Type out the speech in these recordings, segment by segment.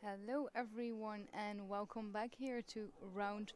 Hello, everyone, and welcome back here to round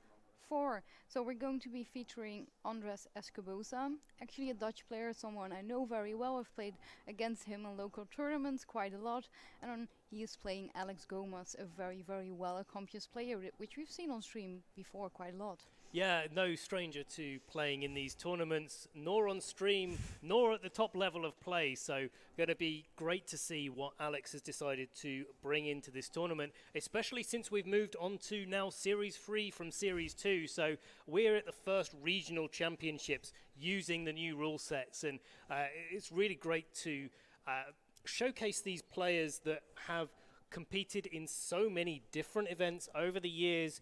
four. So, we're going to be featuring Andres Escobosa, actually a Dutch player, someone I know very well. I've played against him in local tournaments quite a lot, and he is playing Alex Gómez, a very, very well accomplished player, which we've seen on stream before quite a lot. Yeah, no stranger to playing in these tournaments, nor on stream, nor at the top level of play. So, going to be great to see what Alex has decided to bring into this tournament, especially since we've moved on to now Series 3 from Series 2. So, we're at the first regional championships using the new rule sets, and it's really great to showcase these players that have competed in so many different events over the years.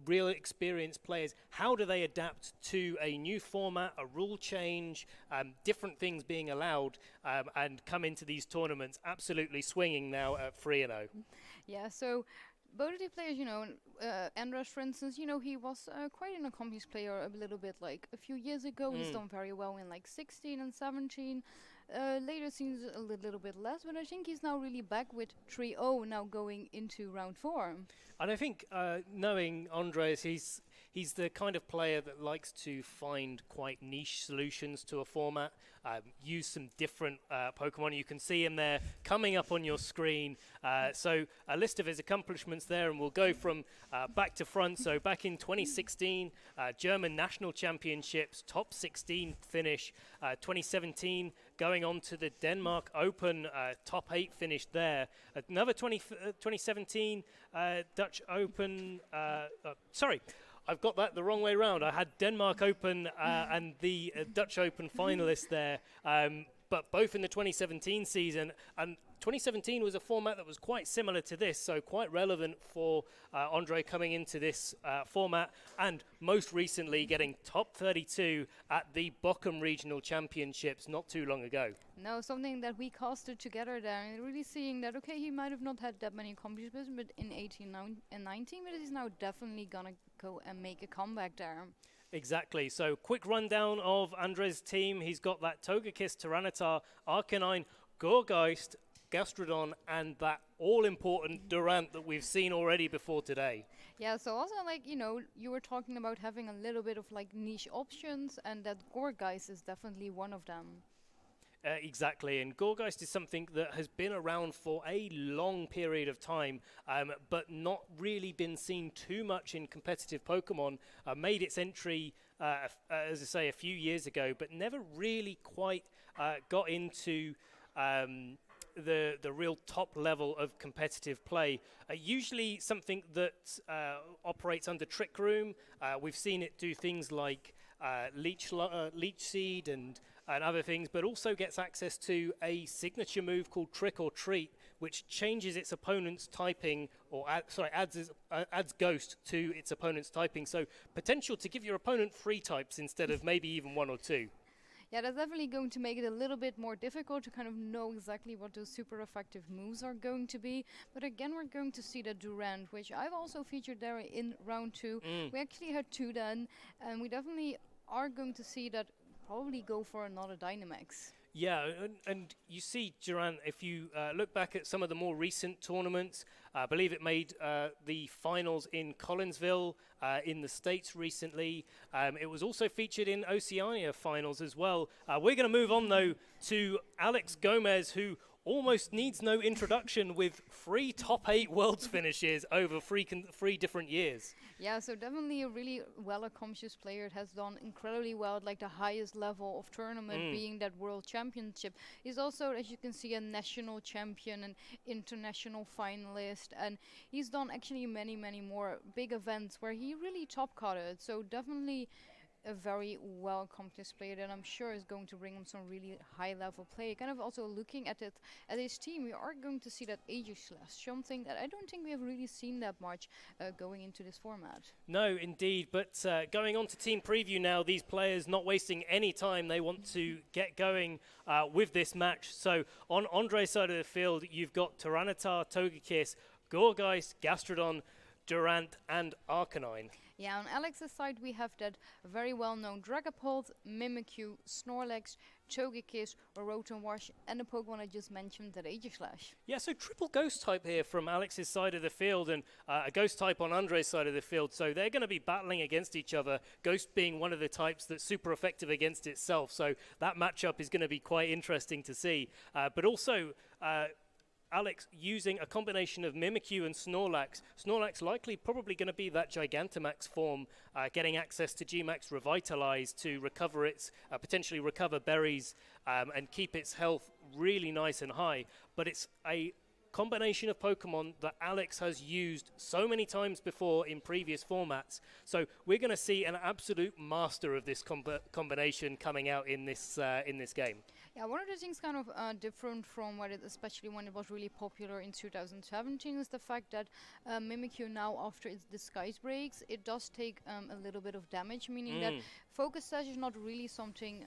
Real experienced players, how do they adapt to a new format, a rule change, different things being allowed, and come into these tournaments absolutely swinging now at 3-0. Yeah, so both of the players, Andras, for instance, he was quite an accomplished player a little bit like a few years ago. He's done very well in like 16 and 17. Later seems a little bit less, but I think he's now really back with 3-0 now going into round four. And I think knowing Andres, he's the kind of player that likes to find quite niche solutions to a format, use some different Pokemon. You can see him there coming up on your screen. So a list of his accomplishments there, and we'll go from back to front. So back in 2016, German National Championships, top 16 finish. 2017, going on to the Denmark Open, top 8 finish there. Another 2017 Dutch Open, sorry, I've got that the wrong way around. I had Denmark Open and the Dutch Open finalists there, but both in the 2017 season. And 2017 was a format that was quite similar to this, so quite relevant for Andre coming into this format, and most recently getting top 32 at the Pokémon Regional Championships not too long ago. No, something that we casted together there, and really seeing that, okay, he might have not had that many accomplishments but in 18 and 19, but he's now definitely gonna go and make a comeback there. Exactly. So quick rundown of Andres' team. He's got that Togekiss, Tyranitar, Arcanine, Gourgeist, Gastrodon, and that all-important Durant that we've seen already before today. Yeah, so also, you were talking about having a little bit of, niche options, and that Gourgeist is definitely one of them. Exactly, and Gourgeist is something that has been around for a long period of time, but not really been seen too much in competitive Pokemon. Made its entry, as I say, a few years ago, but never really quite got into the real top level of competitive play. Usually something that operates under Trick Room. We've seen it do things like Leech Seed and other things, but also gets access to a signature move called Trick or Treat, which changes its opponent's typing, or adds Ghost to its opponent's typing. So potential to give your opponent 3 types instead of maybe even 1 or 2. Yeah, that's definitely going to make it a little bit more difficult to kind of know exactly what those super effective moves are going to be. But again, we're going to see the Durant, which I've also featured there in round 2. We actually had 2 then, and we definitely are going to see that probably go for another Dynamax. Yeah, and you see Durant, if you look back at some of the more recent tournaments, I believe it made the finals in Collinsville in the States recently. It was also featured in Oceania finals as well. We're going to move on, though, to Alex Gómez, who almost needs no introduction with 3 top 8 Worlds finishes over 3 different years. Yeah, so definitely a really well-accomplished player. It has done incredibly well at the highest level of tournament, being that World Championship. He's also, as you can see, a national champion, an international finalist, and he's done actually many, many more big events where he really top-cutted. So definitely a very well-accomplished player that I'm sure is going to bring him some really high-level play. Kind of also looking at his team, we are going to see that Aegislash, something that I don't think we have really seen that much going into this format. No, indeed, but going on to team preview now, these players not wasting any time, they want to get going with this match. So on Andre's side of the field, you've got Tyranitar, Togekiss, Gourgeist, Gastrodon, Durant, and Arcanine. Yeah, on Alex's side we have that very well-known Dragapult, Mimikyu, Snorlax, Togekiss, Rotom Wash, and the Pokemon I just mentioned, that Aegislash. Yeah, so triple Ghost type here from Alex's side of the field, and a Ghost type on Andres' side of the field. So they're going to be battling against each other, Ghost being one of the types that's super effective against itself. So that matchup is going to be quite interesting to see. But also, Alex using a combination of Mimikyu and Snorlax. Snorlax likely probably going to be that Gigantamax form, getting access to G-Max Revitalize to recover its, potentially recover berries and keep its health really nice and high. But it's a combination of Pokemon that Alex has used so many times before in previous formats. So we're going to see an absolute master of this combination coming out in this game. Yeah, one of the things kind of different from what it, especially when it was really popular in 2017, is the fact that Mimikyu now, after its disguise breaks, it does take a little bit of damage, meaning that Focus Sash is not really something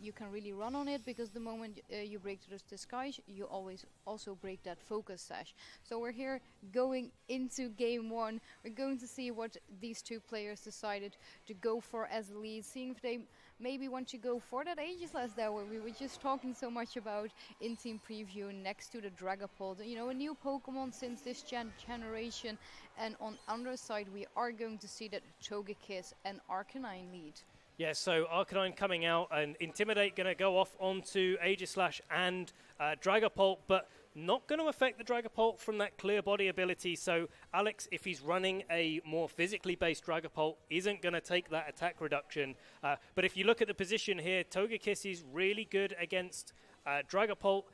you can really run on it, because the moment you break this disguise, you always also break that Focus Sash. So we're here going into game one. We're going to see what these two players decided to go for as leads, seeing if they maybe want to go for that Aegislash there, where we were just talking so much about in team preview, next to the Dragapult. You know, a new Pokemon since this generation. And on Andres' side, we are going to see that Togekiss and Arcanine lead. Yeah, so Arcanine coming out, and Intimidate going to go off onto Aegislash and Dragapult, but not going to affect the Dragapult from that clear body ability. So Alex, if he's running a more physically based Dragapult, isn't going to take that attack reduction. But if you look at the position here, Togekiss is really good against Dragapult.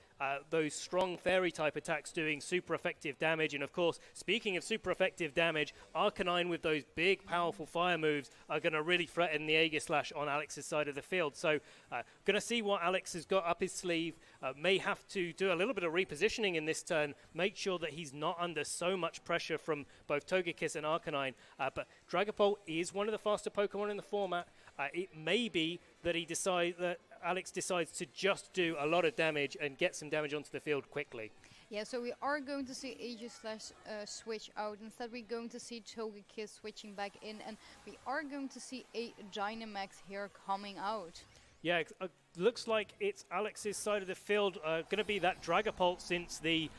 Those strong fairy type attacks doing super effective damage. And of course, speaking of super effective damage, Arcanine with those big powerful fire moves are going to really threaten the Aegislash on Alex's side of the field. So going to see what Alex has got up his sleeve. May have to do a little bit of repositioning in this turn, make sure that he's not under so much pressure from both Togekiss and Arcanine. But Dragapult is one of the faster Pokemon in the format. It may be that Alex decides to just do a lot of damage and get some damage onto the field quickly. Yeah, so we are going to see Aegislash switch out. Instead, we're going to see Togekiss switching back in, and we are going to see a Dynamax here coming out. Yeah, it looks like it's Alex's side of the field going to be that Dragapult, since the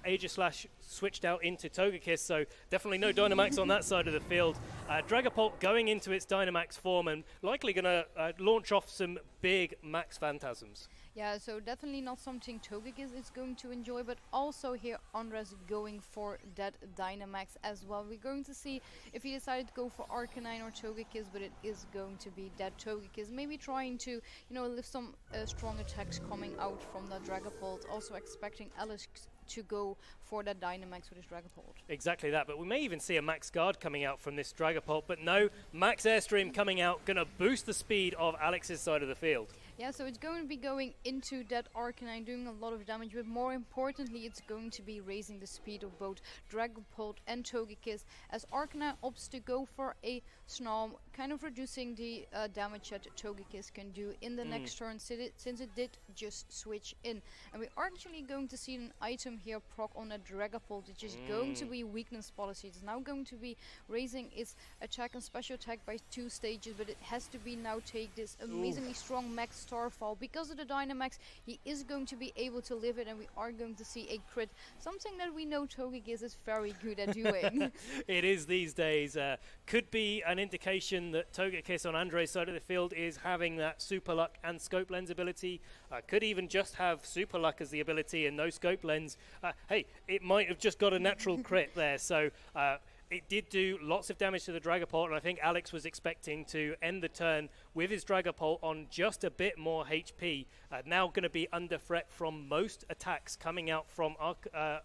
Aegislash switched out into Togekiss, so definitely no Dynamax on that side of the field. Dragapult going into its Dynamax form and likely going to launch off some big Max Phantasms. Yeah, so definitely not something Togekiss is going to enjoy, but also here Andres going for that Dynamax as well. We're going to see if he decided to go for Arcanine or Togekiss, but it is going to be that Togekiss. Maybe trying to, lift some strong attacks coming out from the Dragapult. Also expecting Alex to go for that Dynamax with his Dragapult. Exactly that, but we may even see a Max Guard coming out from this Dragapult, but no, Max Airstream coming out, going to boost the speed of Alex's side of the field. Yeah, so it's going to be going into that Arcanine, doing a lot of damage, but more importantly, it's going to be raising the speed of both Dragapult and Togekiss, as Arcanine opts to go for a Snom, kind of reducing the damage that Togekiss can do in the next turn, since it did just switch in. And we're actually going to see an item here proc on a Dragapult, which is going to be weakness policy. It's now going to be raising its attack and special attack by 2 stages, but it has to be now take this amazingly strong Max Starfall. Because of the Dynamax, he is going to be able to live it, and we are going to see a crit, something that we know Togekiss is very good at doing. It is these days. Could be an indication that Togekiss on Andres' side of the field is having that Super Luck and Scope Lens ability. Could even just have Super Luck as the ability and no Scope Lens. Hey, it might have just got a natural crit there. So it did do lots of damage to the Dragapult, and I think Alex was expecting to end the turn with his Dragapult on just a bit more HP. Now going to be under threat from most attacks coming out from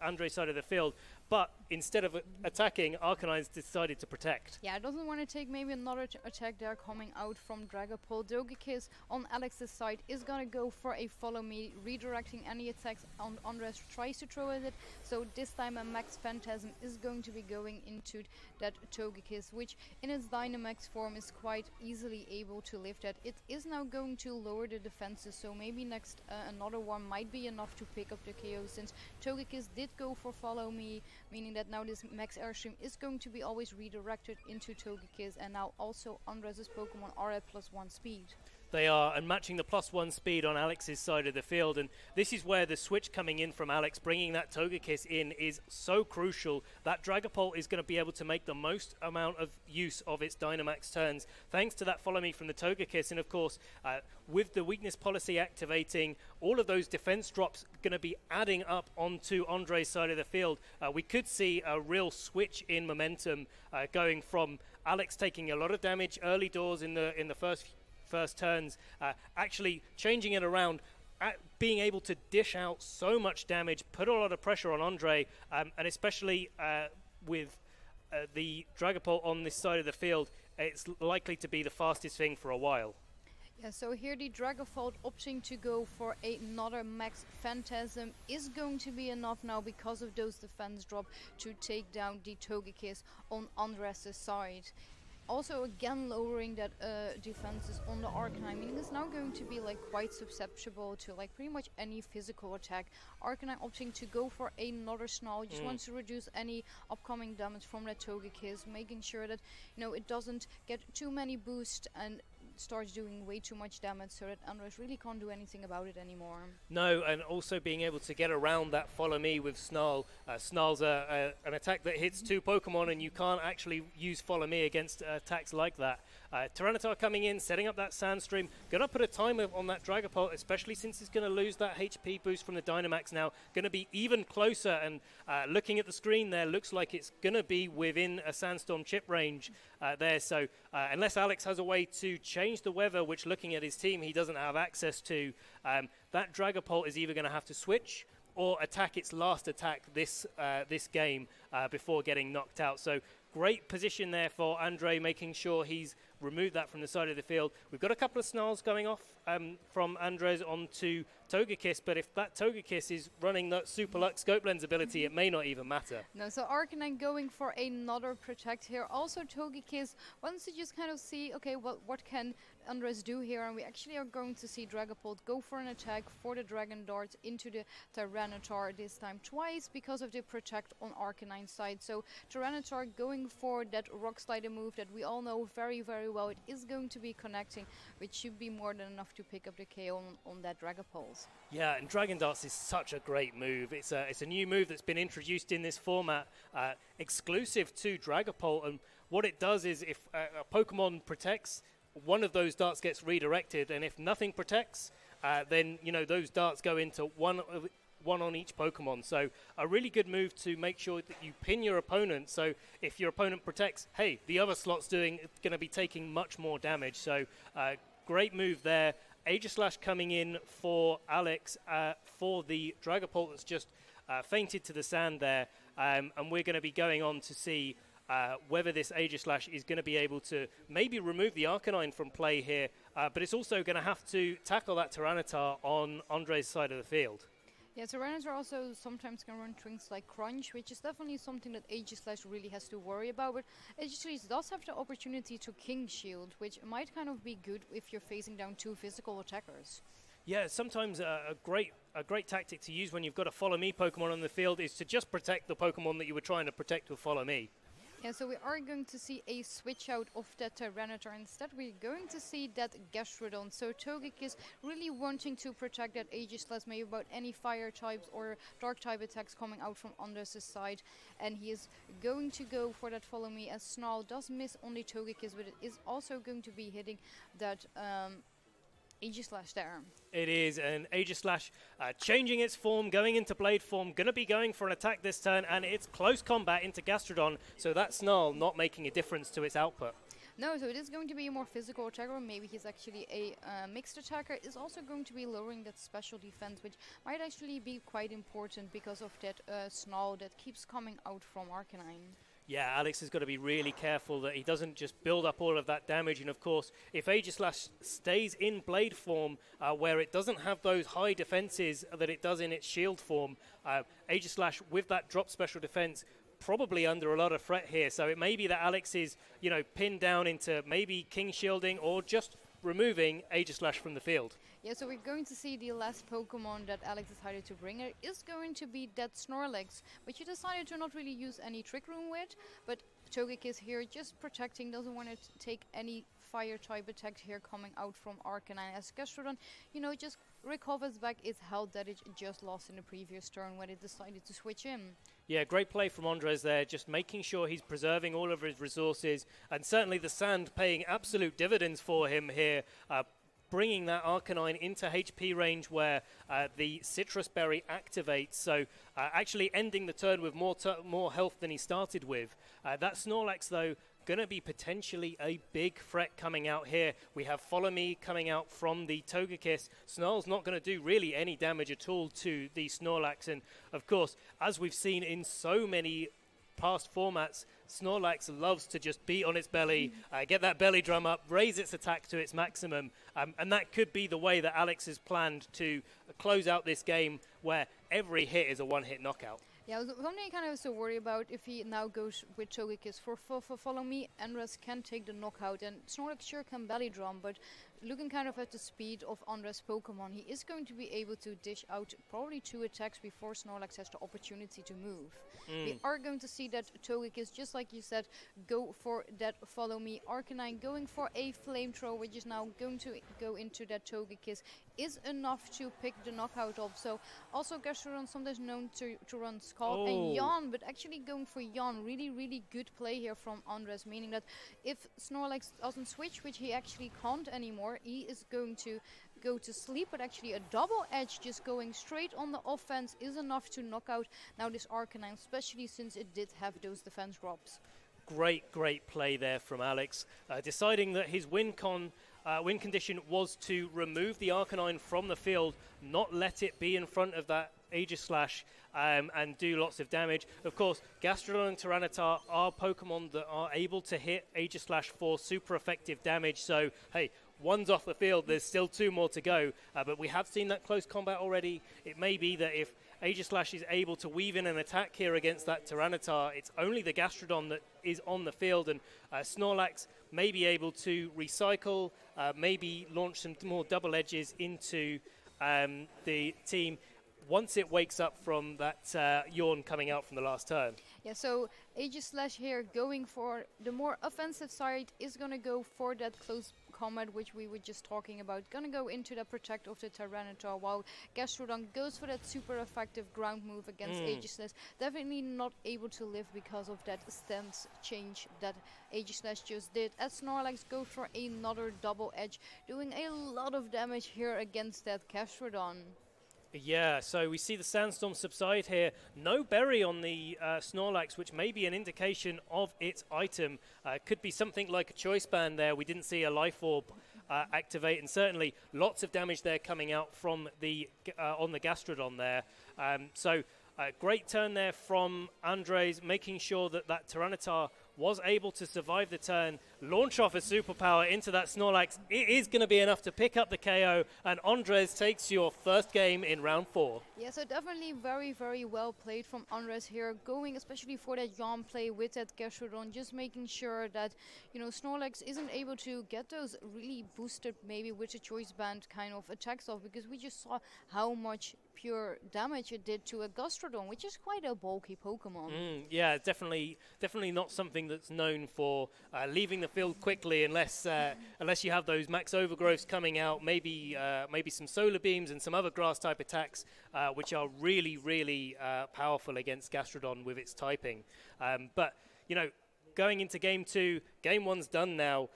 Andre's side of the field. But instead of attacking, Arcanine's decided to protect. Yeah, it doesn't want to take maybe another attack there coming out from Dragapult. Togekiss on Alex's side is going to go for a follow me, redirecting any attacks on Andres tries to throw at it. So this time a Max Phantasm is going to be going into that Togekiss, which in its Dynamax form is quite easily able to lift that. It is now going to lower the defenses, so maybe next another one might be enough to pick up the KO, since Togekiss did go for follow me, meaning that now this max airstream is going to be always redirected into Togekiss, and now also Andres' Pokemon are at +1 speed. They are, and matching the +1 speed on Alex's side of the field. And this is where the switch coming in from Alex, bringing that Togekiss in, is so crucial. That Dragapult is going to be able to make the most amount of use of its Dynamax turns, thanks to that Follow Me from the Togekiss. And of course, with the weakness policy activating, all of those defense drops going to be adding up onto Andre's side of the field. We could see a real switch in momentum going from Alex taking a lot of damage early doors in the first turns, actually changing it around, being able to dish out so much damage, put a lot of pressure on Andre, and especially with the Dragapult on this side of the field, it's likely to be the fastest thing for a while. Yeah, so here the Dragapult opting to go for another Max Phantasm is going to be enough now because of those defense drop to take down the Togekiss on Andres' side. Also again lowering that defenses on the Arcanine, meaning it's now going to be like quite susceptible to like pretty much any physical attack. Arcanine opting to go for another Snarl, just wants to reduce any upcoming damage from that Togekiss, making sure that it doesn't get too many boosts and starts doing way too much damage, so that Andres really can't do anything about it anymore. No, and also being able to get around that Follow Me with Snarl. Snarl's an attack that hits 2 Pokemon, and you can't actually use Follow Me against attacks like that. Tyranitar coming in, setting up that Sandstream. Gonna put a timer on that Dragapult, especially since it's gonna lose that HP boost from the Dynamax now. Gonna be even closer, and looking at the screen there, looks like it's gonna be within a Sandstorm chip range there. So unless Alex has a way to change the weather, which looking at his team he doesn't have access to, that Dragapult is either gonna have to switch or attack its last attack this game before getting knocked out. So great position there for Andre, making sure he's removed that from the side of the field. We've got a couple of Snarls going off from Andres onto Togekiss, but if that Togekiss is running that Super Lux Scope Lens ability, it may not even matter. No, so Arcanine going for another Protect here. Also Togekiss wants to just kind of see, okay, well, what can Andres do here? And we actually are going to see Dragapult go for an attack for the Dragon Dart into the Tyranitar, this time twice because of the Protect on Arcanine's side. So Tyranitar going for that Rock Slider move that we all know very, very well. It is going to be connecting, which should be more than enough to pick up the KO on that Dragapult. Yeah, and Dragon Darts is such a great move. It's a new move that's been introduced in this format, exclusive to Dragapult. And what it does is if a Pokemon protects, one of those darts gets redirected. And if nothing protects, then those darts go into one on each Pokemon. So a really good move to make sure that you pin your opponent. So if your opponent protects, hey, the other slot's going to be taking much more damage. So great move there. Aegislash coming in for Alex for the Dragapult that's just fainted to the sand there. And we're going to be going on to see whether this Aegislash is going to be able to maybe remove the Arcanine from play here. But it's also going to have to tackle that Tyranitar on Andre's side of the field. Yeah, Tyranitar also sometimes can run things like Crunch, which is definitely something that Aegislash really has to worry about. But Aegislash does have the opportunity to King Shield, which might kind of be good if you're facing down 2 physical attackers. Yeah, sometimes a great tactic to use when you've got a Follow Me Pokemon on the field is to just protect the Pokemon that you were trying to protect with Follow Me. Yeah, so we are going to see a switch out of that Tyranitar. Instead, we're going to see that Gastrodon. So Togekiss really wanting to protect that Aegislash, maybe about any fire types or dark type attacks coming out from Andres' side. And he is going to go for that Follow Me, as Snarl does miss on the Togekiss, but it is also going to be hitting that Aegislash there. It is an Aegislash changing its form, going into Blade form, going to be going for an attack this turn, and it's close combat into Gastrodon, so that Snarl not making a difference to its output. No, so it is going to be a more physical attacker, maybe he's actually a mixed attacker. Is also going to be lowering that special defense, which might actually be quite important because of that Snarl that keeps coming out from Arcanine. Yeah, Alex has got to be really careful that he doesn't just build up all of that damage. And of course, if Aegislash stays in Blade form, where it doesn't have those high defenses that it does in its Shield form, Aegislash with that drop special defense probably under a lot of threat here. So it may be that Alex is, pinned down into maybe King Shielding or just removing Aegislash from the field. Yeah, so we're going to see the last Pokemon that Alex decided to bring. It is going to be that Snorlax, but you decided to not really use any Trick Room with. But Togekiss here just protecting, doesn't want to take any fire type attack here coming out from Arcanine. As Gastrodon, just recovers back its health that it just lost in the previous turn when it decided to switch in. Yeah, great play from Andres there, just making sure he's preserving all of his resources, and certainly the sand paying absolute dividends for him here. Bringing that Arcanine into HP range where the Citrus Berry activates, so actually ending the turn with more health than he started with. That Snorlax, though, going to be potentially a big threat coming out here. We have Follow Me coming out from the Togekiss. Snarl's not going to do really any damage at all to the Snorlax, and of course, as we've seen in so many past formats, Snorlax loves to just beat on its belly, get that belly drum up, raise its attack to its maximum, and that could be the way that Alex has planned to close out this game, where every hit is a one-hit knockout. Yeah, one thing I kind of so worry about if he now goes with Togekiss for Follow Me, Andres can take the knockout, and Snorlax sure can belly drum, but looking kind of at the speed of Andres' Pokemon, he is going to be able to dish out probably 2 attacks before Snorlax has the opportunity to move. We are going to see that Togekiss, just like you said, go for that Follow Me. Arcanine going for a Flamethrower, which is now going to go into that Togekiss, is enough to pick the knockout off. So also Gastrodon sometimes known to run Scald and Yawn, but actually going for Yawn, really, really good play here from Andres, meaning that if Snorlax doesn't switch, which he actually can't anymore, he is going to go to sleep, but actually a double edge just going straight on the offense is enough to knock out now this Arcanine, especially since it did have those defense drops. Great play there from Alex, deciding that his win condition was to remove the Arcanine from the field, not let it be in front of that Aegislash and do lots of damage. Of course, Gastrodon and Tyranitar are Pokemon that are able to hit Aegislash for super effective damage, so hey, one's off the field, there's still 2 more to go, but we have seen that close combat already. It may be that if Aegislash is able to weave in an attack here against that Tyranitar, it's only the Gastrodon that is on the field, and Snorlax may be able to recycle, maybe launch some more double edges into the team once it wakes up from that yawn coming out from the last turn. Yeah, so Aegislash here going for the more offensive side is going to go for that close combat, which we were just talking about. Going to go into the protect of the Tyranitar, while Gastrodon goes for that super effective ground move against Aegislash. Definitely not able to live because of that stance change that Aegislash just did. As Snorlax goes for another double edge, doing a lot of damage here against that Gastrodon. Yeah, so we see the Sandstorm subside here. No berry on the Snorlax, which may be an indication of its item. Could be something like a Choice Band there. We didn't see a Life Orb activate, and certainly lots of damage there coming out from the on the Gastrodon there. So great turn there from Andres, making sure that that Tyranitar was able to survive the turn, launch off a superpower into that Snorlax. It is going to be enough to pick up the KO, and Andres takes your first game in round 4. Yeah, so definitely very, very well played from Andres here, going especially for that yawn play with that Gastrodon, just making sure that, Snorlax isn't able to get those really boosted, maybe with a Choice Band kind of attacks off, because we just saw how much pure damage it did to a Gastrodon, which is quite a bulky Pokemon. Yeah, definitely not something that's known for leaving the field quickly unless you have those max overgrowths coming out, maybe some solar beams and some other grass type attacks, which are really, really powerful against Gastrodon with its typing. But going into game 2, game 1's done now.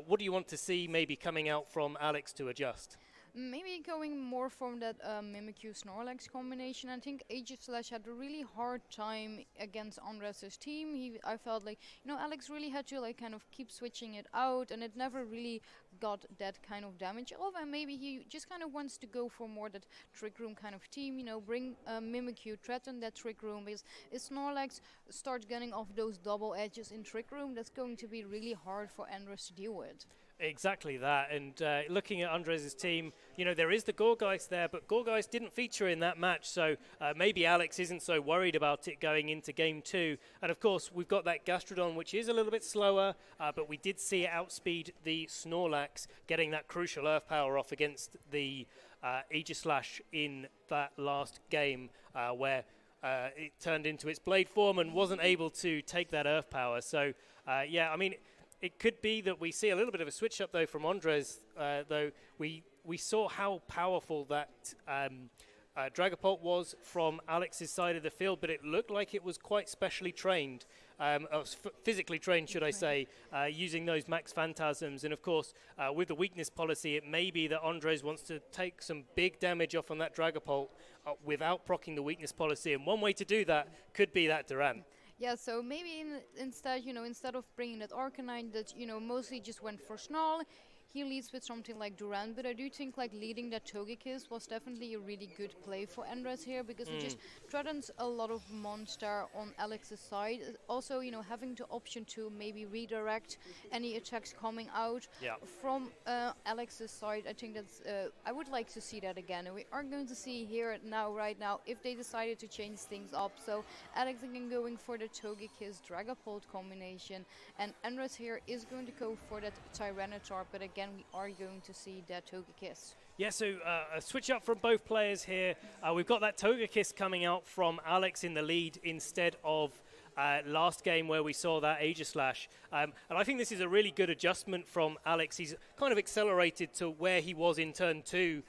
What do you want to see maybe coming out from Alex to adjust? Maybe going more from that Mimikyu Snorlax combination. I think Aegislash had a really hard time against Andres' team. I felt like, Alex really had to kind of keep switching it out, and it never really got that kind of damage off. And maybe he just kind of wants to go for more that Trick Room kind of team, bring Mimikyu, threaten that Trick Room. Because if Snorlax starts getting off those double edges in Trick Room, that's going to be really hard for Andres to deal with. Exactly that, and looking at Andres' team, there is the Gourgeist there, but Gourgeist didn't feature in that match, so maybe Alex isn't so worried about it going into game 2. And of course, we've got that Gastrodon, which is a little bit slower, but we did see it outspeed the Snorlax, getting that crucial Earth Power off against the Aegislash in that last game where it turned into its blade form and wasn't able to take that earth power. So, yeah, I mean, it could be that we see a little bit of a switch up, though, from Andres, though we saw how powerful that Dragapult was from Alex's side of the field, but it looked like it was quite specially trained, physically trained, should I say, using those max phantasms. And of course, with the weakness policy, it may be that Andres wants to take some big damage off on that Dragapult without proccing the weakness policy. And one way to do that could be that Durant. Yeah, so maybe instead of bringing that Arcanine that, mostly just went for Snarl, he leads with something like Durant, but I do think like leading that Togekiss was definitely a really good play for Andres here, because it just threatens a lot of monster on Alex's side. Also, having the option to maybe redirect any attacks coming out from Alex's side. I think that's, I would like to see that again. And we are going to see here right now, if they decided to change things up. So Alex again going for the Togekiss Dragapult combination, and Andres here is going to go for that Tyranitar, but again, we are going to see that Togekiss. Yeah, so a switch up from both players here. We've got that Togekiss coming out from Alex in the lead instead of last game where we saw that Aegislash. And I think this is a really good adjustment from Alex. He's kind of accelerated to where he was in turn 2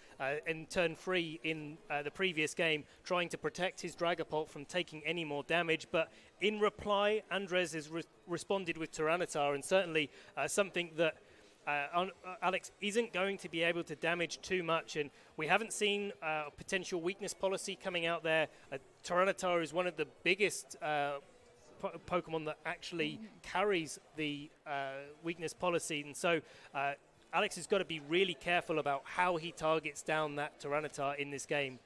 and turn 3 in the previous game, trying to protect his Dragapult from taking any more damage. But in reply, Andres has responded with Tyranitar, and certainly something that Alex isn't going to be able to damage too much, and we haven't seen potential weakness policy coming out there. Tyranitar is one of the biggest Pokemon that actually carries the weakness policy, and so Alex has got to be really careful about how he targets down that Tyranitar in this game.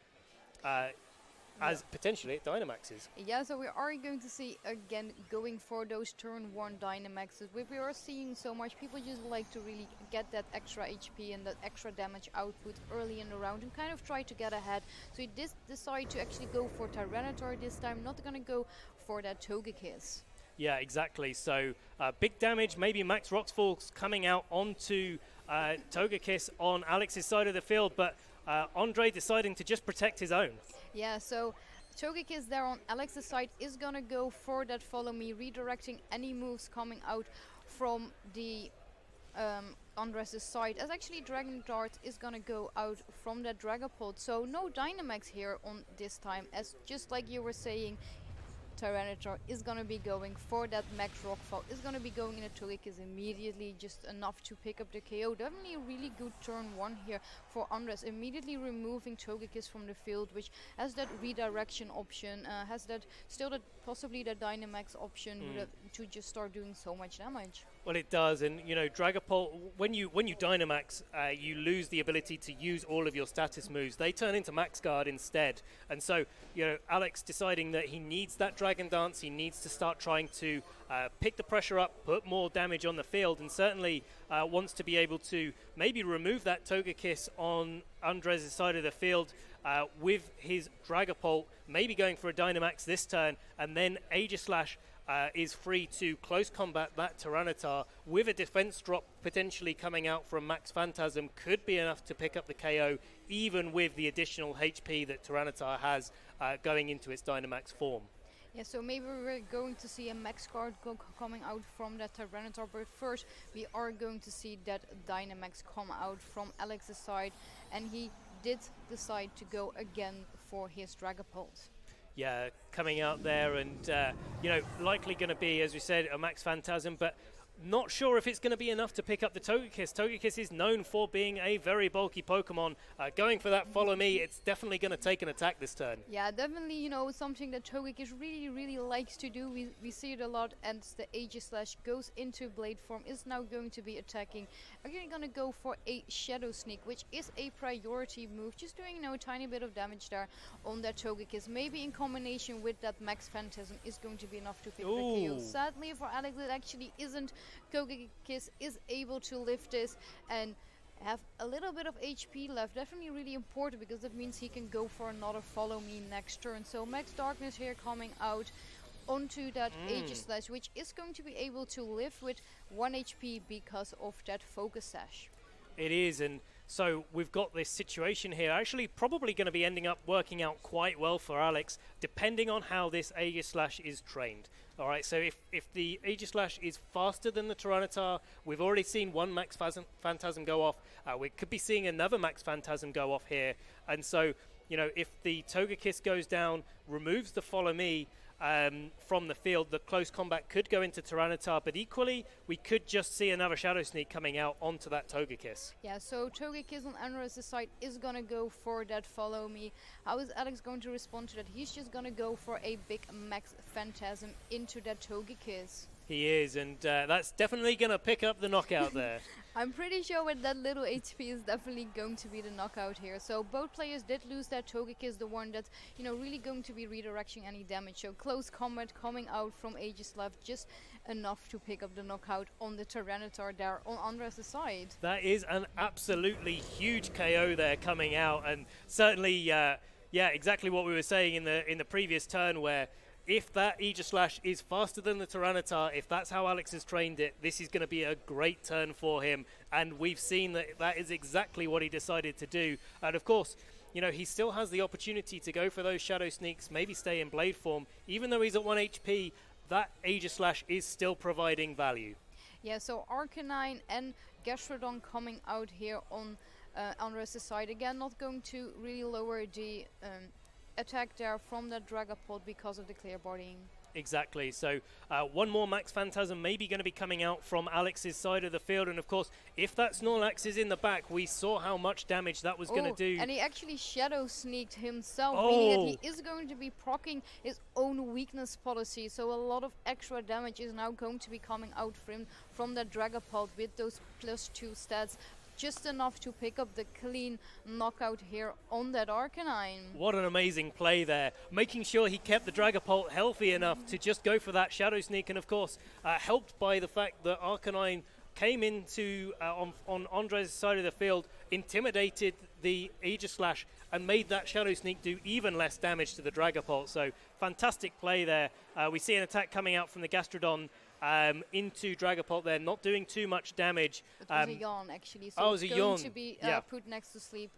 As potentially it Dynamaxes. Yeah, so we are going to see again going for those turn 1 Dynamaxes. We are seeing so much, people just like to really get that extra HP and that extra damage output early in the round and kind of try to get ahead. So he did decide to actually go for Tyranitar this time, not going to go for that Togekiss. Yeah, exactly. So big damage, maybe Max Rockfall's coming out onto Togekiss on Alex's side of the field, but Andre deciding to just protect his own. Yeah, so Togekiss there on Alex's side is gonna go for that follow me, redirecting any moves coming out from the Andres' side, as actually Dragon Dart is gonna go out from that Dragapult. So no Dynamax here on this time, as just like you were saying, Tyranitar is going to be going for that Max Rockfall, is going to be going in a Togekiss immediately, just enough to pick up the KO. Definitely a really good turn 1 here for Andres, immediately removing Togekiss from the field, which has that redirection option, has that still that possibly the Dynamax option to just start doing so much damage. Well, it does, and Dragapult, when you Dynamax, you lose the ability to use all of your status moves. They turn into Max Guard instead, and so Alex deciding that he needs that Dragon Dance, he needs to start trying to pick the pressure up, put more damage on the field, and certainly wants to be able to maybe remove that Togekiss on Andres' side of the field with his Dragapult, maybe going for a Dynamax this turn, and then Aegislash is free to close combat that Tyranitar with a defense drop potentially coming out from Max Phantasm. Could be enough to pick up the KO, even with the additional HP that Tyranitar has going into its Dynamax form. Yeah, so maybe we're going to see a Max Guard coming out from that Tyranitar, but first we are going to see that Dynamax come out from Alex's side, and he did decide to go again for his Dragapult. Yeah, coming out there and, likely going to be, as we said, a Max Phantasm, but not sure if it's going to be enough to pick up the Togekiss. Togekiss is known for being a very bulky Pokemon. Going for that follow me, it's definitely going to take an attack this turn. Yeah, definitely, something that Togekiss really, really likes to do. We see it a lot, and the Aegislash goes into Blade form, is now going to be attacking. Again, going to go for a Shadow Sneak, which is a priority move, just doing, a tiny bit of damage there on that Togekiss. Maybe in combination with that Max Phantasm is going to be enough to pick the KO. Sadly for Alex, it actually isn't. Togekiss is able to lift this and have a little bit of HP left. Definitely really important, because that means he can go for another follow me next turn. So Max Darkness here coming out onto that Aegislash, which is going to be able to live with 1 HP because of that Focus Sash. It is, and So we've got this situation here, actually probably going to be ending up working out quite well for Alex, depending on how this Aegislash is trained. All right, so if the Aegislash is faster than the Tyranitar, we've already seen one Max Phantasm go off. We could be seeing another Max Phantasm go off here. And so, you know, if the Togekiss goes down, removes the Follow Me from the field, the close combat could go into Tyranitar, but equally, we could just see another Shadow Sneak coming out onto that Togekiss. Yeah, so Togekiss on Andres' side is gonna go for that Follow Me. How is Alex going to respond to that? He's just gonna go for a big Max Phantasm into that Togekiss. He is, and that's definitely going to pick up the knockout there. I'm pretty sure with that little HP is definitely going to be the knockout here. So both players did lose that Togekiss, the one that's, you know, really going to be redirecting any damage. So close combat coming out from Aegislash, just enough to pick up the knockout on the Tyranitar there on Andres' side. That is an absolutely huge KO there coming out, and certainly, yeah, exactly what we were saying in the previous turn, where if that Aegislash is faster than the Tyranitar, if that's how Alex has trained it, this is going to be a great turn for him. And we've seen that that is exactly what he decided to do. And of course, you know, he still has the opportunity to go for those Shadow Sneaks, maybe stay in Blade form. Even though he's at 1 HP, that Aegislash is still providing value. Yeah, so Arcanine and Gastrodon coming out here on Andres' side. Again, not going to really lower the attack there from that Dragapult because of the clear bodying. Exactly. So one more Max Phantasm maybe going to be coming out from Alex's side of the field. And of course, if that Snorlax is in the back, we saw how much damage that was going to do. And he actually Shadow Sneaked himself, meaning that he is going to be proccing his own weakness policy. So a lot of extra damage is now going to be coming out from that Dragapult with those +2 stats. Just enough to pick up the clean knockout here on that Arcanine. What an amazing play there. Making sure he kept the Dragapult healthy enough to just go for that Shadow Sneak. And of course, helped by the fact that Arcanine came into on Andres' side of the field, intimidated the Aegislash and made that Shadow Sneak do even less damage to the Dragapult. So fantastic play there. We see an attack coming out from the Gastrodon into Dragapult there, not doing too much damage. It was a yawn, actually, so it's going to be put next to sleep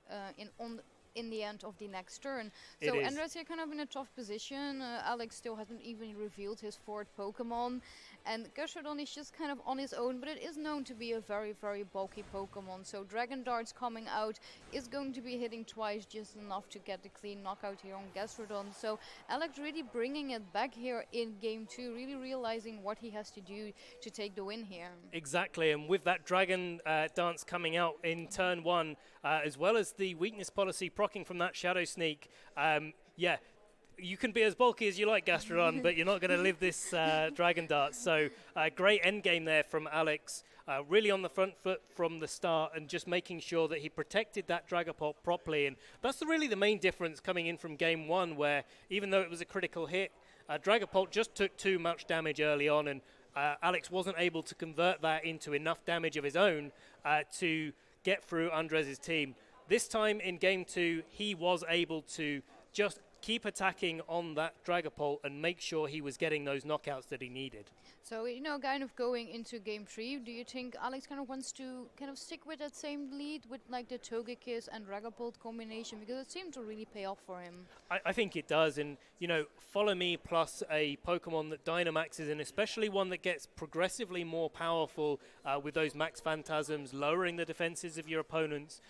in the end of the next turn. So Andres here kind of in a tough position. Alex still hasn't even revealed his fourth Pokemon. And Gastrodon is just kind of on his own, but it is known to be a very, very bulky Pokemon. So Dragon Darts coming out is going to be hitting twice, just enough to get the clean knockout here on Gastrodon. So Alex really bringing it back here in Game 2, really realizing what he has to do to take the win here. Exactly, and with that Dragon Dance coming out in turn 1, as well as the weakness policy proccing from that Shadow Sneak, yeah, you can be as bulky as you like, Gastrodon, but you're not going to live this Dragon Dart. So great endgame there from Alex, really on the front foot from the start and just making sure that he protected that Dragapult properly. And that's really the main difference coming in from Game 1, where even though it was a critical hit, Dragapult just took too much damage early on, and Alex wasn't able to convert that into enough damage of his own to get through Andres' team. This time in Game 2, he was able to just keep attacking on that Dragapult and make sure he was getting those knockouts that he needed. So, you know, kind of going into Game 3, do you think Alex kind of wants to kind of stick with that same lead with like the Togekiss and Dragapult combination? Because it seemed to really pay off for him. I think it does. And, you know, Follow Me plus a Pokemon that Dynamaxes, and especially one that gets progressively more powerful with those Max Phantasms, lowering the defenses of your opponents,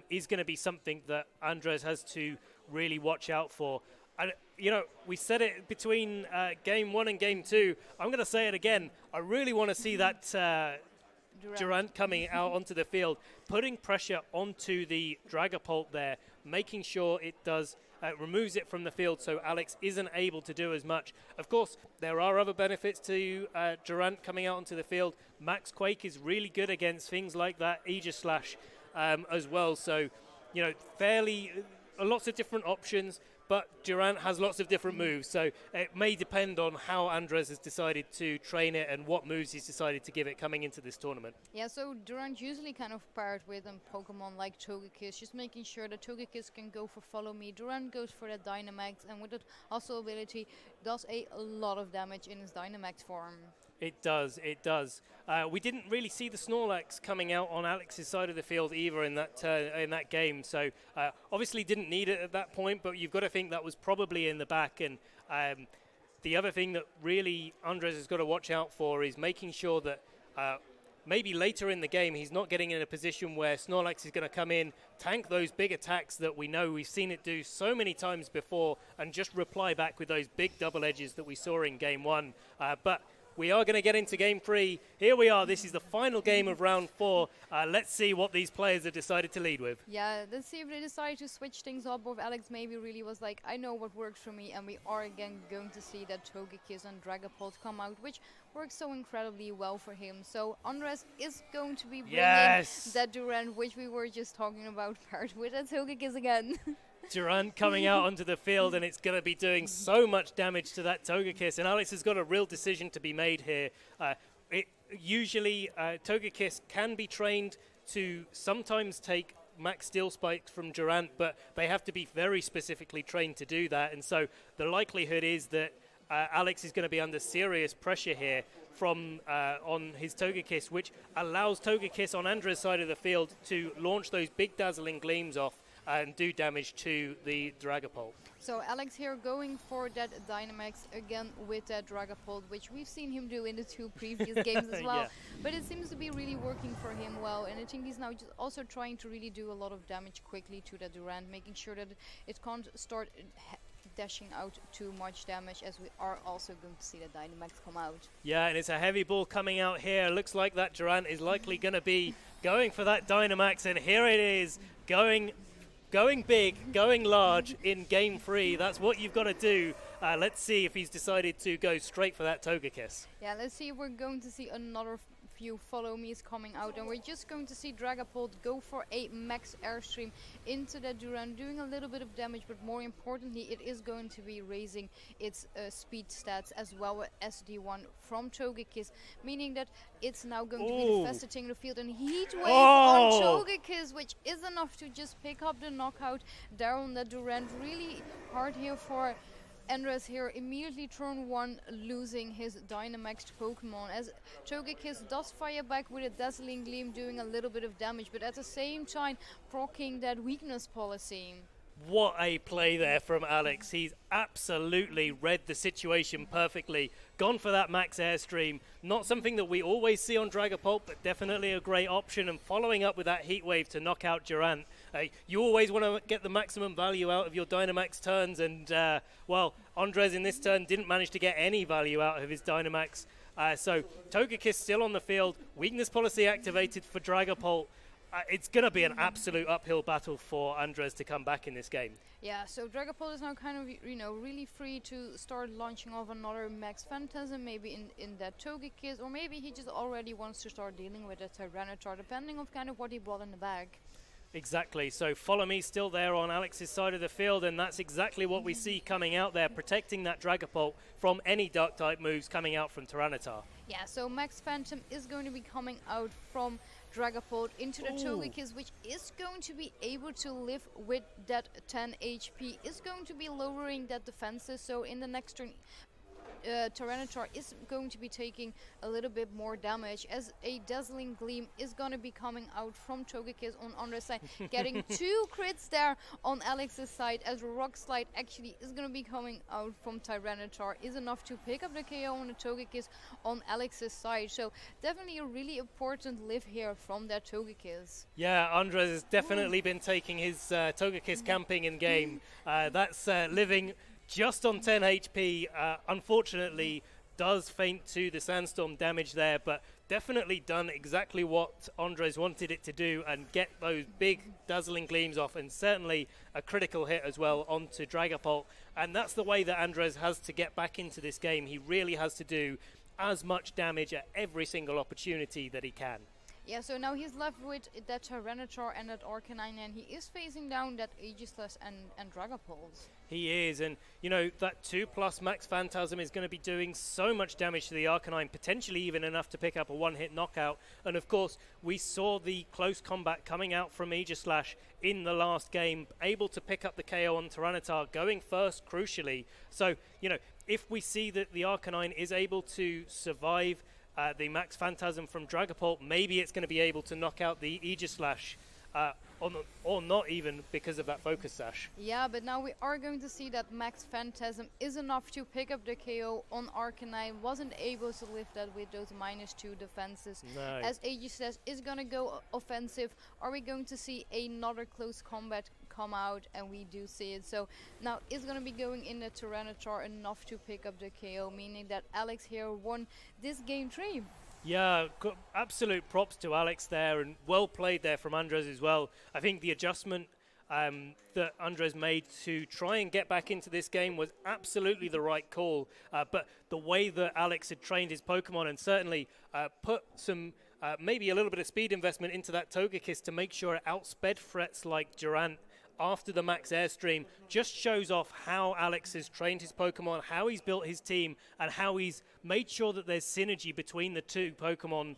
is going to be something that Andres has to really watch out for. And, you know, we said it between Game 1 and Game 2. I'm going to say it again. I really want to see that Durant coming out onto the field, putting pressure onto the Dragapult there, making sure it does removes it from the field so Alex isn't able to do as much. Of course, there are other benefits to Durant coming out onto the field. Max Quake is really good against things like that Aegislash as well. So, you know, lots of different options, but Durant has lots of different moves, so it may depend on how Andres has decided to train it and what moves he's decided to give it coming into this tournament. Yeah, so Durant usually kind of paired with a Pokemon like Togekiss, just making sure that Togekiss can go for Follow Me. Durant goes for that Dynamax, and with that Hustle ability, does a lot of damage in his Dynamax form. It does, it does. We didn't really see the Snorlax coming out on Alex's side of the field either in that game. So obviously didn't need it at that point, but you've got to think that was probably in the back. And the other thing that really Andres has got to watch out for is making sure that maybe later in the game he's not getting in a position where Snorlax is going to come in, tank those big attacks that we know we've seen it do so many times before, and just reply back with those big double edges that we saw in game 1. But we are going to get into game 3. Here we are. This is the final game of round 4. Let's see what these players have decided to lead with. Yeah, let's see if they decide to switch things up, or if Alex maybe really was like, I know what works for me, and we are again going to see that Togekiss and Dragapult come out, which works so incredibly well for him. So Andres is going to be bringing that Durant, which we were just talking about, paired with a Togekiss again. Durant coming out onto the field, and it's going to be doing so much damage to that Togekiss, and Alex has got a real decision to be made here. Usually Togekiss can be trained to sometimes take max steel spikes from Durant, but they have to be very specifically trained to do that, and so the likelihood is that Alex is going to be under serious pressure here from on his Togekiss, which allows Togekiss on Andres' side of the field to launch those big dazzling gleams off and do damage to the Dragapult. So Alex here going for that Dynamax again with that Dragapult, which we've seen him do in the 2 previous games as well. Yeah. But it seems to be really working for him well, and I think he's now just also trying to really do a lot of damage quickly to that Durant, making sure that it can't start dashing out too much damage, as we are also going to see the Dynamax come out. Yeah, and it's a heavy ball coming out here. Looks like that Durant is likely going to be going for that Dynamax, and here it is, going big, going large in game 3. That's what you've got to do. Let's see if he's decided to go straight for that Togekiss. Yeah, let's see if we're going to see another few follow me's coming out, and we're just going to see Dragapult go for a max airstream into that Durant, doing a little bit of damage, but more importantly it is going to be raising its speed stats as well as D1 from Togekiss, meaning that it's now going to be infesting the field, and Heat Wave on Togekiss, which is enough to just pick up the knockout there on the Durant. Really hard here for Andres here, immediately turn 1 losing his Dynamaxed Pokemon, as Togekiss does fire back with a Dazzling Gleam, doing a little bit of damage, but at the same time proccing that weakness policy. What a play there from Alex. He's absolutely read the situation perfectly. Gone for that max airstream. Not something that we always see on Dragapult, but definitely a great option. And following up with that Heat Wave to knock out Durant. You always want to get the maximum value out of your Dynamax turns. And, well, Andres in this turn didn't manage to get any value out of his Dynamax. So Togekiss still on the field. Weakness policy activated for Dragapult. It's going to be an absolute uphill battle for Andres to come back in this game. Yeah, so Dragapult is now kind of, really free to start launching off another Max Phantasm, maybe in that Togekiss, or maybe he just already wants to start dealing with a Tyranitar, depending on kind of what he brought in the bag. Exactly, so Follow Me still there on Alex's side of the field, and that's exactly what we see coming out there, protecting that Dragapult from any Dark-type moves coming out from Tyranitar. Yeah, so Max Phantom is going to be coming out from Dragapult into the Togekiss, which is going to be able to live with that 10 HP, is going to be lowering that defenses, so in the next turn Tyranitar is going to be taking a little bit more damage, as a Dazzling Gleam is going to be coming out from Togekiss on Andres' side, getting 2 crits there on Alex's side, as Rock Slide actually is going to be coming out from Tyranitar, is enough to pick up the KO on the Togekiss on Alex's side. So definitely a really important live here from that Togekiss. Yeah, Andres has definitely been taking his Togekiss camping in game. That's living just on 10 HP, unfortunately does faint to the Sandstorm damage there, but definitely done exactly what Andres wanted it to do and get those big Dazzling Gleams off, and certainly a critical hit as well onto Dragapult. And that's the way that Andres has to get back into this game. He really has to do as much damage at every single opportunity that he can. Yeah, so now he's left with that Tyranitar and that Arcanine, and he is facing down that Aegislash and Dragapult. He is, and you know, that 2+ Max Phantasm is going to be doing so much damage to the Arcanine, potentially even enough to pick up a one-hit knockout. And of course, we saw the close combat coming out from Aegislash in the last game, able to pick up the KO on Tyranitar, going first crucially. So, you know, if we see that the Arcanine is able to survive the Max Phantasm from Dragapult, maybe it's going to be able to knock out the Aegislash. Or not even because of that Focus Sash. Yeah, but now we are going to see that Max Phantasm is enough to pick up the KO on Arcanine. Wasn't able to lift that with those -2 defenses. No. As Aegislash is going to go offensive, are we going to see another close combat come out? And we do see it. So now it's going to be going in the Tyranitar enough to pick up the KO, meaning that Alex here won this game 3. Yeah, absolute props to Alex there, and well played there from Andres as well. I think the adjustment that Andres made to try and get back into this game was absolutely the right call. But the way that Alex had trained his Pokemon and certainly put some maybe a little bit of speed investment into that Togekiss to make sure it outsped threats like Durant after the Max Airstream, just shows off how Alex has trained his Pokemon, how he's built his team, and how he's made sure that there's synergy between the two Pokemon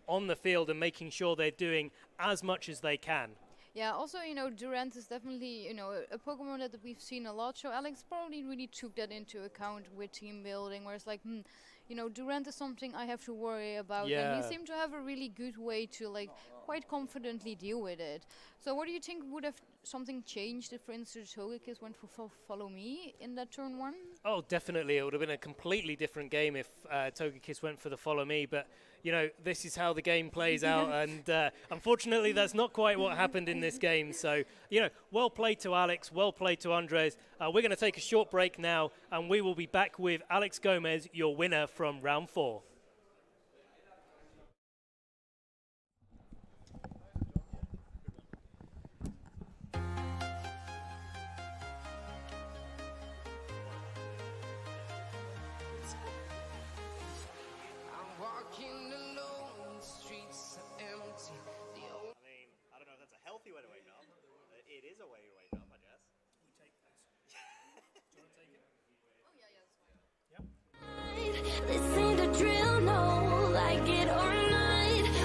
on the field and making sure they're doing as much as they can. Yeah, also, you know, Durant is definitely, you know, a Pokemon that we've seen a lot, so Alex probably really took that into account with team building, where it's like, you know, Durant is something I have to worry about. Yeah. And he seemed to have a really good way to, like, quite confidently deal with it. So what do you think would have something changed if, for instance, Togekiss went for Follow Me in that turn 1? Oh, definitely. It would have been a completely different game if Togekiss went for the Follow Me. But, you know, this is how the game plays out. And unfortunately, that's not quite what happened in this game. So, you know, well played to Alex, well played to Andres. We're going to take a short break now, and we will be back with Alex Gómez, your winner from round 4. Way to wake up. It is a way to wake up, I guess. You take this. Do you want to take it? Oh, yeah, that's fine. Yep. This ain't the drill, no, like it or not.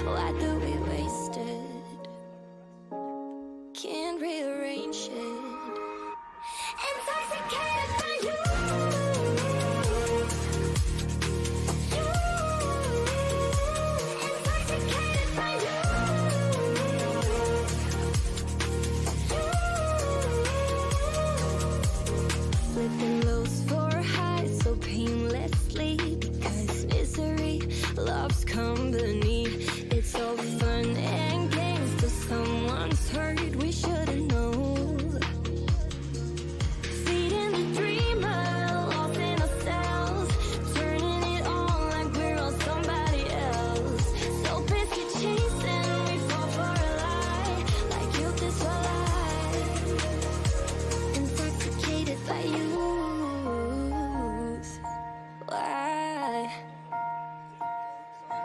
Why do we waste it? Can't rearrange it. Intoxicated by you. Intoxicated by you. Flipping lows for highs so painlessly, because misery loves company. It's all fun and games till someone's hurt. We should've known. Feeding the dreamer, lost in ourselves, turning it on like we're on somebody else. So busy chasing, we fall for a lie, like youth is a lie. Intoxicated by you.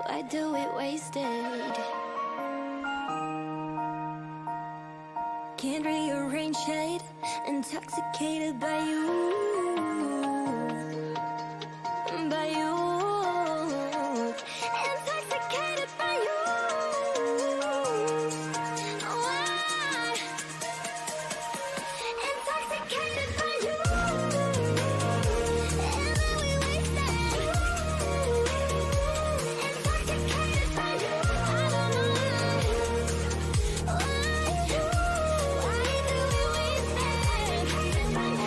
Why do it wasted? Can't rearrange it. Intoxicated by you. By you. Intoxicated by you. Why? Intoxicated by you. And then we wasted. Intoxicated by you. I don't know why. Why do we waste it? By you.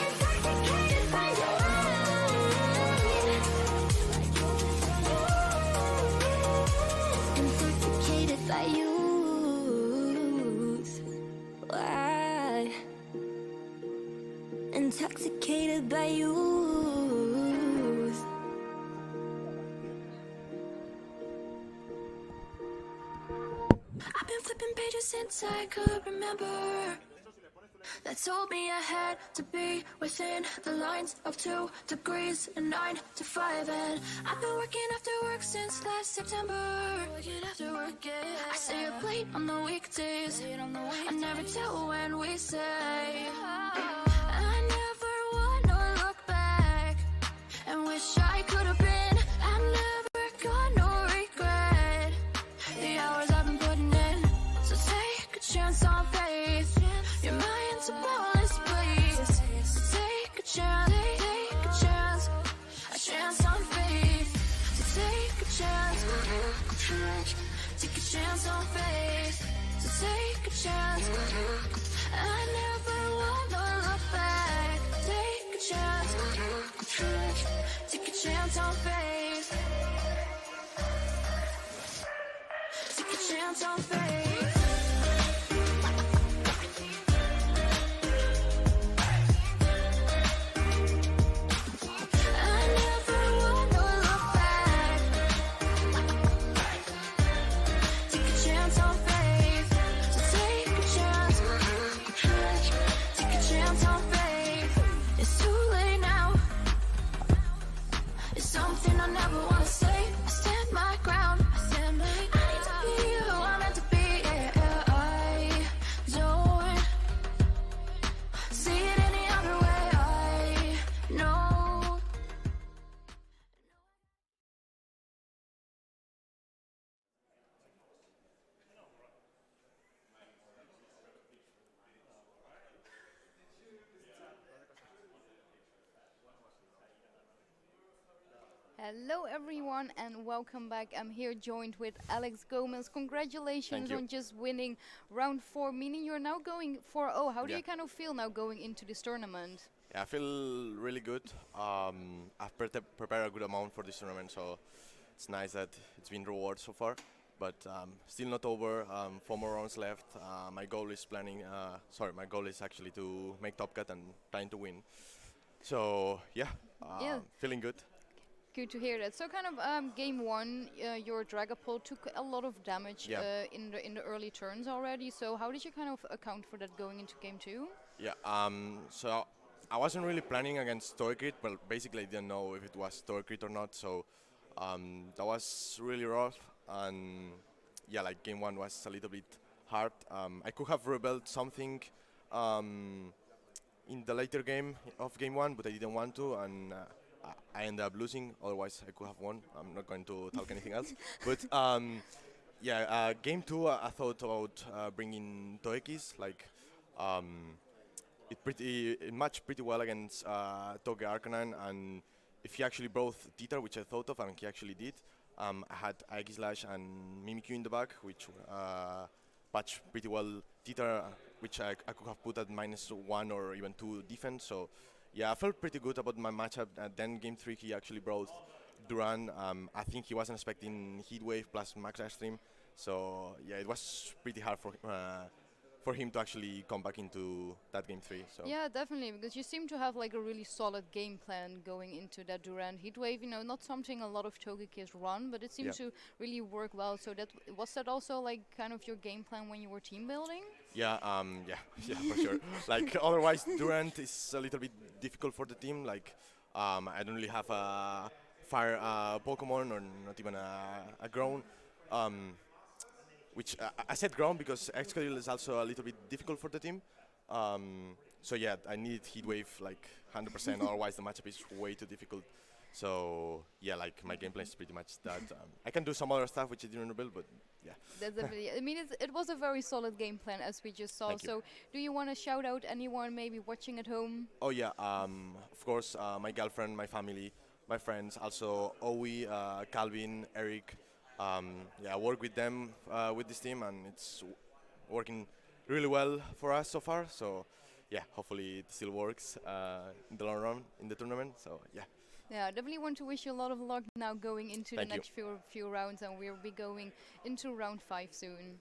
Intoxicated by you. Intoxicated by you. Why? Intoxicated by you. I've been flipping pages since I could remember. that told me I had to be within the lines of 2 degrees and 9 to 5. And I've been working after work since last September. Working after work, yeah. I stay up late on the weekdays. I never tell when we say. I never wanna look back and wish I could have been. I never got no regret. The hours I've been putting in. So take a chance on faith. Your mind's a bonus, please. So take a chance, a chance on faith. So take a chance, take a chance on faith. So take a chance. I never wanna look back. Take a chance, take a chance on faith. Take a chance on faith. I never wanna look back. Take a chance on faith. So take a chance. Take a chance on faith. It's too late now. It's something I never wanna say. I stand my ground. I need to be who I'm meant to be. Yeah, I don't see it any other way. I know. Hello everyone and welcome back. I'm here joined with Alex Gómez. Congratulations Thank you. on just winning round 4, meaning you're now going 4-0. How do Yeah. you kind of feel now going into this tournament? Yeah, I feel really good. I've prepared a good amount for this tournament, so it's nice that it's been rewarded so far. But still not over. 4 more rounds left. My goal is actually to make top cut and trying to win. So yeah, Yeah. feeling good. Good to hear that. So kind of game 1, your Dragapult took a lot of damage Yeah. in the early turns already. So how did you kind of account for that going into game 2? Yeah. So I wasn't really planning against Torcrit, but basically I didn't know if it was Torcrit or not. So that was really rough. And yeah, like game 1 was a little bit hard. I could have rebelled something in the later game of game 1, but I didn't want to, and I ended up losing. Otherwise, I could have won. I'm not going to talk anything else. But yeah, game 2, I thought about bringing Toekis. Like it matched pretty well against Toge Arcanine, and if he actually brought Tita, which I thought of, and he actually did, I had Aegislash and Mimikyu in the back, which patched pretty well Tita, which I could have put at -1 or even 2 defense. So yeah, I felt pretty good about my matchup. Then game 3, he actually brought Duran. I think he wasn't expecting Heatwave plus Max Ash Stream. So yeah, it was pretty hard for him to actually come back into that game 3. So Yeah, definitely, because you seem to have like a really solid game plan going into that Duran Heatwave. You know, not something a lot of Togekiss run, but it seems to really work well. So that was that also like kind of your game plan when you were team building? Yeah, yeah, for sure. Like otherwise, Durant is a little bit difficult for the team. Like I don't really have a fire Pokemon or not even a ground. Which I said ground because Excadrill is also a little bit difficult for the team. So yeah, I need Heatwave like 100%, otherwise the matchup is way too difficult. So yeah, like my gameplay is pretty much that. I can do some other stuff which I didn't build, but yeah. That's definitely. I mean, it was a very solid game plan as we just saw. Thank you. So, do you want to shout out anyone maybe watching at home? Oh yeah, of course, my girlfriend, my family, my friends, also Owie, Calvin, Eric. Yeah, I work with them with this team, and it's working really well for us so far. So yeah, hopefully it still works in the long run in the tournament. So yeah. Yeah, I definitely want to wish you a lot of luck now going into Thank the you. next few rounds, and we'll be going into round 5 soon.